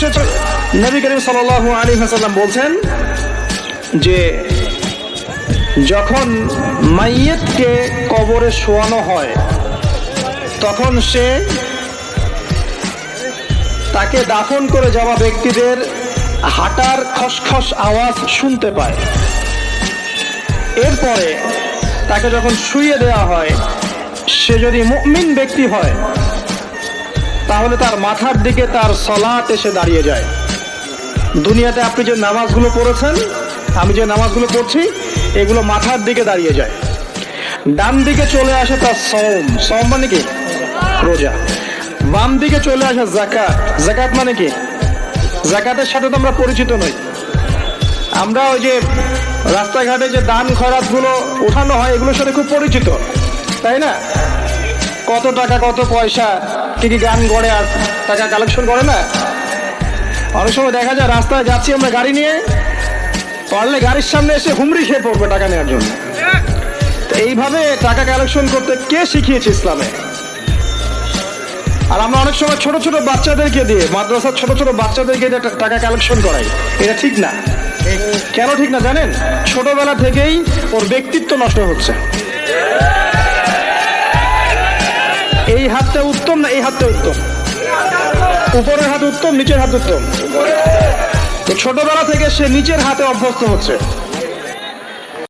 সর্বশেষ নবী করিম সাল্লাল্লাহু আলাইহি ওয়াসাল্লাম বলছেন যে যখন মাইয়িতকে কবরে শোয়ানো হয় তখন সে তাকে দাফন করে যাওয়া ব্যক্তিদের হাঁটার খসখস আওয়াজ শুনতে পায়। এরপরে তাকে যখন শুইয়ে দেওয়া হয়, সে যদি মুমিন ব্যক্তি হয় তাহলে তার মাথার দিকে তার সালাত এসে দাঁড়িয়ে যায়। দুনিয়াতে আপনি যে নামাজগুলো পড়েছেন, আমি যে নামাজগুলো পড়ছি, এগুলো মাথার দিকে দাঁড়িয়ে যায়। ডান দিকে চলে আসে তার সওম মানে কি? রোজা। বাম দিকে চলে আসে যাকাত। যাকাত মানে কি? যাকাতের সাথে তো আমরা পরিচিত নই। আমরা ওই যে রাস্তাঘাটে যে দান খয়রাতগুলো ওঠানো হয়, এগুলোর সাথে খুব পরিচিত, তাই না? কত টাকা, কত পয়সা, কি কি গান গড়ে আর টাকা কালেকশন করে না। অনেক সময় দেখা যায় রাস্তায় যাচ্ছি আমরা গাড়ি নিয়ে, পারলে গাড়ির সামনে এসে হুমড়ি খেয়ে পড়বে টাকা নেওয়ার জন্য। এইভাবে টাকা কালেকশন করতে কে শিখিয়েছে ইসলামে? আর আমরা অনেক সময় ছোট ছোট বাচ্চাদেরকে দিয়ে, মাদ্রাসার ছোট ছোট বাচ্চাদেরকে দিয়ে টাকা কালেকশন করাই। এটা ঠিক না। কেন ঠিক না জানেন? ছোটবেলা থেকেই ওর ব্যক্তিত্ব নষ্ট হচ্ছে। এই হাতটা উত্তম না এই হাতটা উত্তম? উপরের হাত উত্তম, নিচের হাত উত্তম? তো ছোটবেলা থেকে সে নিচের হাতে অভ্যস্ত হচ্ছে।